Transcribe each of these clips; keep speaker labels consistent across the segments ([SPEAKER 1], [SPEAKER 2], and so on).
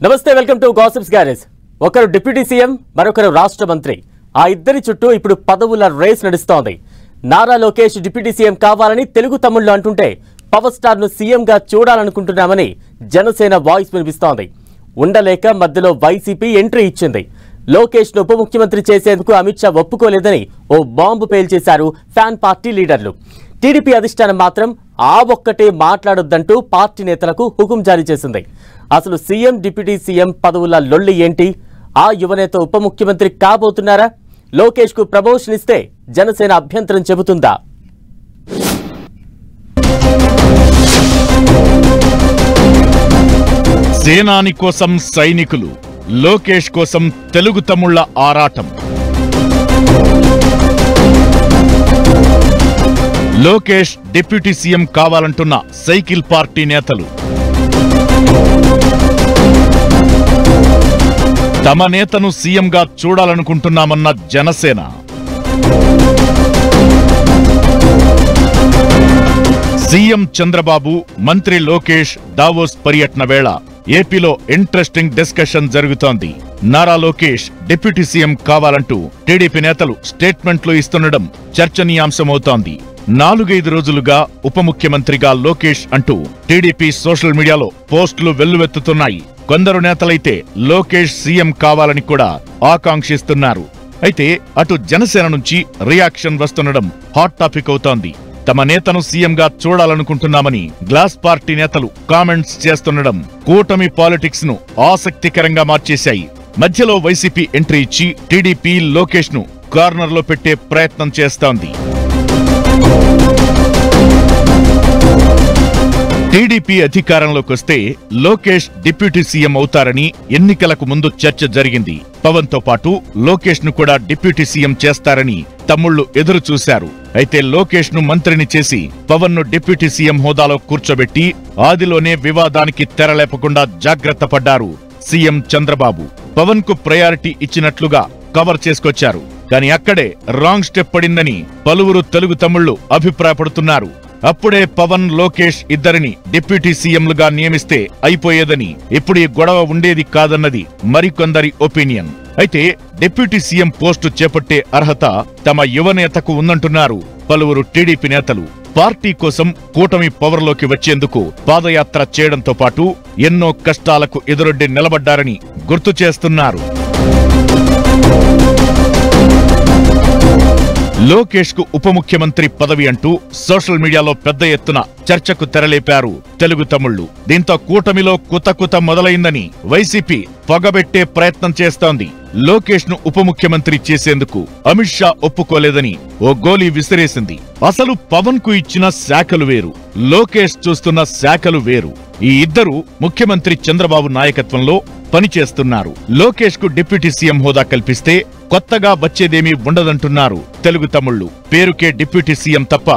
[SPEAKER 1] నమస్తే, welcome to gossips garage. ఒకరు deputy CM, మరొకరు రాష్ట్ర మంత్రి. ఆ ఇద్దరి చుట్టూ ఇప్పుడు పదవుల రేస్ నడుస్తోంది. నారా లోకేష్ డిప్యూటీ సీఎం కావాలని తెలుగు తమ్ముళ్ళు అంటుంటే, పవర్ స్టార్ ను సీఎం గా చూడాలనుకుంటున్నామని జనసేన వాయిస్ వినిపిస్తోంది. ఉండలేక మధ్యలో వైసీపీ ఎంట్రీ ఇచ్చింది. లోకేష్ ను ఉప ముఖ్యమంత్రి చేసేందుకు అమిత్ షా ఒప్పుకోలేదని ఓ బాంబు పేల్చేశారు ఫ్యాన్ పార్టీ లీడర్లు. టీడీపీ అధిష్టానం మాత్రం ఆ ఒక్కటే మాట్లాడొద్దంటూ పార్టీ నేతలకు హుకుం జారీ చేసింది. అసలు సీఎం డిప్యూటీ సీఎం పదవుల లొల్లి ఏంటి? ఆ యువనేత ఉప ముఖ్యమంత్రి కాబోతున్నారా? లోకేష్ కు ప్రమోషన్ ఇస్తే జనసేన అభ్యంతరం చెబుతుందా?
[SPEAKER 2] సేనాని కోసం సైనికులు, లోకేష్ కోసం తెలుగు తమ్ముళ్ల ఆరాటం. లోకేష్ డిప్యూటీ సీఎం కావాలంటున్న సైకిల్ పార్టీ నేతలు. తమ నేతను సీఎంగా చూడాలనుకుంటున్నామన్న జనసేన. సీఎం చంద్రబాబు, మంత్రి లోకేష్ దావోస్ పర్యటన వేళ ఏపీలో ఇంట్రెస్టింగ్ డిస్కషన్ జరుగుతోంది. నారా లోకేష్ డిప్యూటీ సీఎం కావాలంటూ టీడీపీ నేతలు స్టేట్మెంట్లు ఇస్తుండడం చర్చనీయాంశమవుతోంది. 4-5 రోజులుగా ఉప ముఖ్యమంత్రిగా లోకేష్ అంటూ టీడీపీ సోషల్ మీడియాలో పోస్టులు వెల్లువెత్తుతున్నాయి. కొందరు నేతలైతే లోకేష్ సీఎం కావాలని కూడా ఆకాంక్షిస్తున్నారు. అయితే అటు జనసేన నుంచి రియాక్షన్ వస్తుండడం హాట్ టాపిక్ అవుతోంది. తమ నేతను సీఎంగా చూడాలనుకుంటున్నామని గ్లాస్ పార్టీ నేతలు కామెంట్స్ చేస్తుండడం కూటమి పాలిటిక్స్ ను ఆసక్తికరంగా మార్చేశాయి. మధ్యలో వైసీపీ ఎంట్రీ ఇచ్చి టీడీపీ లోకేష్ ను కార్నర్ లో పెట్టే ప్రయత్నం చేస్తోంది. టీడీపీ అధికారంలోకొస్తే లోకేష్ డిప్యూటీ సీఎం అవుతారని ఎన్నికలకు ముందు చర్చ జరిగింది. పవన్ తో పాటు లోకేష్ ను కూడా డిప్యూటీ సీఎం చేస్తారని తమ్ముళ్లు ఎదురు చూశారు. అయితే లోకేష్ ను మంత్రిని చేసి పవన్ ను డిప్యూటీ సీఎం హోదాలో కూర్చోబెట్టి ఆదిలోనే వివాదానికి తెరలేపకుండా జాగ్రత్త పడ్డారు సీఎం చంద్రబాబు. పవన్ కు ప్రయారిటీ ఇచ్చినట్లుగా కవర్ చేసుకొచ్చారు. కానీ అక్కడే రాంగ్ స్టెప్ పడిందని పలువురు తెలుగు తమ్ముళ్లు అభిప్రాయపడుతున్నారు. అప్పుడే పవన్, లోకేష్ ఇద్దరిని డిప్యూటీ సీఎంలుగా నియమిస్తే అయిపోయేదని, ఇప్పుడు ఈ గొడవ ఉండేది కాదన్నది మరికొందరి ఒపీనియన్. అయితే డిప్యూటీ సీఎం పోస్టు చేపట్టే అర్హత తమ యువనేతకు ఉందంటున్నారు పలువురు టీడీపీ నేతలు. పార్టీ కోసం కూటమి పవర్లోకి వచ్చేందుకు పాదయాత్ర చేయడంతో పాటు ఎన్నో కష్టాలకు ఎదురొడ్డి నిలబడ్డారని గుర్తు చేస్తున్నారు. లోకేష్ కు ఉప ముఖ్యమంత్రి పదవి అంటూ సోషల్ మీడియాలో పెద్ద ఎత్తున చర్చకు తెరలేపారు తెలుగు తమ్ముళ్లు. దీంతో కూటమిలో కుతకుత మొదలైందని వైసీపీ పొగబెట్టే ప్రయత్నం చేస్తోంది. లోకేష్ ను ఉప ముఖ్యమంత్రి చేసేందుకు అమిత్ షా ఒప్పుకోలేదని ఓ గోలీ విసిరేసింది. అసలు పవన్ కు ఇచ్చిన శాఖలు వేరు, లోకేష్ చూస్తున్న శాఖలు వేరు. ఈ ఇద్దరు ముఖ్యమంత్రి చంద్రబాబు నాయకత్వంలో పనిచేస్తున్నారు. లోకేష్ కు డిప్యూటీ సీఎం హోదా కల్పిస్తే కొత్తగా వచ్చేదేమీ ఉండదంటున్నారు తెలుగు తమ్ముళ్లు. పేరుకే డిప్యూటీ సీఎం తప్ప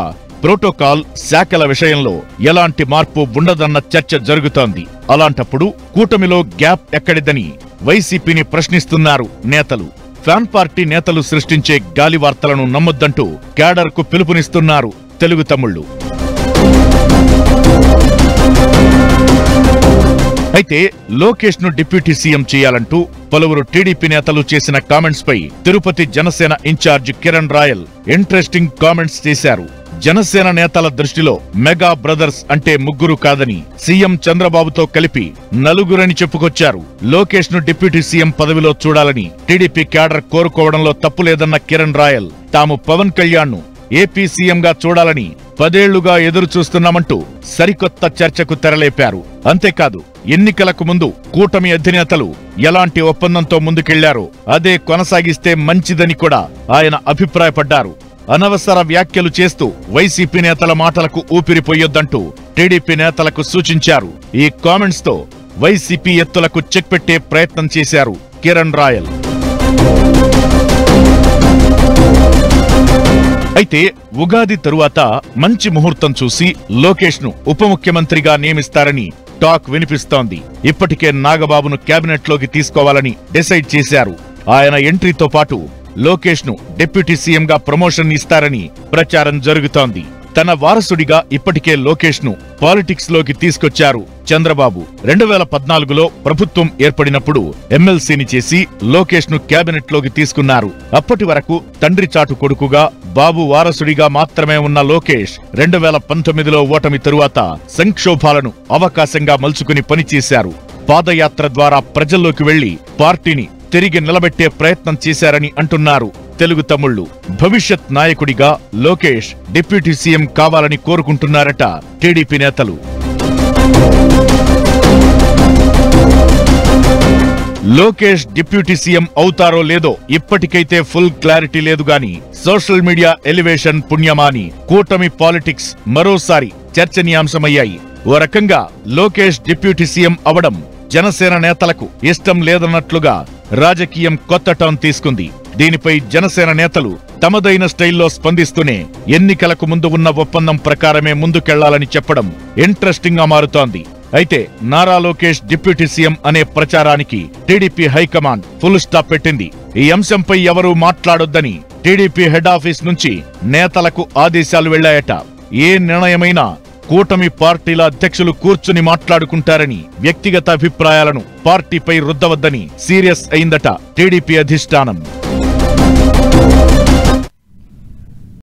[SPEAKER 2] ప్రోటోకాల్, శాఖల విషయంలో ఎలాంటి మార్పు ఉండదన్న చర్చ జరుగుతోంది. అలాంటప్పుడు కూటమిలో గ్యాప్ ఎక్కడిదని వైసీపీని ప్రశ్నిస్తున్నారు నేతలు. ఫ్యాన్ పార్టీ నేతలు సృష్టించే గాలి వార్తలను నమ్మొద్దంటూ క్యాడర్ కు పిలుపునిస్తున్నారు తెలుగు తమ్ముళ్లు. అయితే లోకేష్ ను డిప్యూటీ సీఎం చేయాలంటూ పలువురు టీడీపీ నేతలు చేసిన కామెంట్స్ పై Tirupati Janasena in-charge Kiran Royal interesting comments చేశారు. జనసేన నేతల దృష్టిలో మెగా బ్రదర్స్ అంటే ముగ్గురు కాదని, సీఎం చంద్రబాబుతో కలిపి నలుగురని చెప్పుకొచ్చారు. లోకేష్ ను డిప్యూటీ సీఎం పదవిలో చూడాలని టీడీపీ క్యాడర్ కోరుకోవడంలో తప్పులేదన్న కిరణ్ రాయల్, తాము పవన్ కళ్యాణ్ ను ఏపీ సీఎంగా చూడాలని 10 ఏళ్లుగా ఎదురు చూస్తున్నామంటూ సరికొత్త చర్చకు తెరలేపారు. అంతేకాదు, ఎన్నికలకు ముందు కూటమి అధినేతలు ఎలాంటి ఒప్పందంతో ముందుకెళ్లారో అదే కొనసాగిస్తే మంచిదని కూడా ఆయన అభిప్రాయపడ్డారు. అనవసర వ్యాఖ్యలు చేస్తూ వైసీపీ నేతల మాటలకు ఊపిరిపోయొద్దంటూ టీడీపీ నేతలకు సూచించారు. ఈ కామెంట్స్ తో వైసీపీ ఎత్తులకు చెక్ పెట్టే ప్రయత్నం చేశారు కిరణ్ రాయల్. అయితే ఉగాది తరువాత మంచి ముహూర్తం చూసి లోకేష్ ను ఉప ముఖ్యమంత్రిగా నియమిస్తారని టాక్ వినిపిస్తోంది. ఇప్పటికే నాగబాబును కేబినెట్ లోకి తీసుకోవాలని డిసైడ్ చేశారు. ఆయన ఎంట్రీతో పాటు లోకేష్ ను డిప్యూటీ సీఎంగా ప్రమోషన్ ఇస్తారని ప్రచారం జరుగుతోంది. తన వారసుడిగా ఇప్పటికే లోకేష్ ను పాలిటిక్స్ లోకి తీసుకొచ్చారు చంద్రబాబు 2014లో ప్రభుత్వం ఏర్పడినప్పుడు ఎమ్మెల్సీని చేసి లోకేష్ ను కేబినెట్ లోకి తీసుకున్నారు. అప్పటి వరకు తండ్రి చాటు కొడుకుగా, బాబు వారసుడిగా మాత్రమే ఉన్న లోకేష్ 2019లో ఓటమి తరువాత సంక్షోభాలను అవకాశంగా మలుచుకుని పనిచేశారు. పాదయాత్ర ద్వారా ప్రజల్లోకి వెళ్లి పార్టీని తిరిగి నిలబెట్టే ప్రయత్నం చేశారని అంటున్నారు తెలుగు తమ్ముళ్లు. భవిష్యత్ నాయకుడిగా లోకేష్ డిప్యూటీ సీఎం కావాలని కోరుకుంటున్నారట టీడీపీ నేతలు. లోకేష్ డిప్యూటీ సీఎం అవుతారో లేదో ఇప్పటికైతే ఫుల్ క్లారిటీ లేదు గాని సోషల్ మీడియా ఎలివేషన్ పుణ్యమాని కూటమి పాలిటిక్స్ మరోసారి చర్చనీయాంశమయ్యాయి. ఓ రకంగా లోకేష్ డిప్యూటీ సీఎం అవడం జనసేన నేతలకు ఇష్టం లేదన్నట్లుగా రాజకీయం కొత్త టర్న్ తీసుకుంది. దీనిపై జనసేన నేతలు తమదైన స్టైల్లో స్పందిస్తూనే ఎన్నికలకు ముందు ఉన్న ఒప్పందం ప్రకారమే ముందుకెళ్లాలని చెప్పడం ఇంట్రెస్టింగ్ గా మారుతోంది. అయితే నారా లోకేష్ డిప్యూటీ సీఎం అనే ప్రచారానికి టీడీపీ హైకమాండ్ ఫుల్ స్టాప్ పెట్టింది. ఈ అంశంపై ఎవరూ మాట్లాడొద్దని టీడీపీ హెడ్ ఆఫీస్ నుంచి నేతలకు ఆదేశాలు వెళ్లాయట. ఏ నిర్ణయమైనా కూటమి పార్టీల అధ్యక్షులు కూర్చుని మాట్లాడుకుంటారని, వ్యక్తిగత అభిప్రాయాలను పార్టీపై రుద్దవద్దని సీరియస్ అయిందట టీడీపీ అధిష్టానం.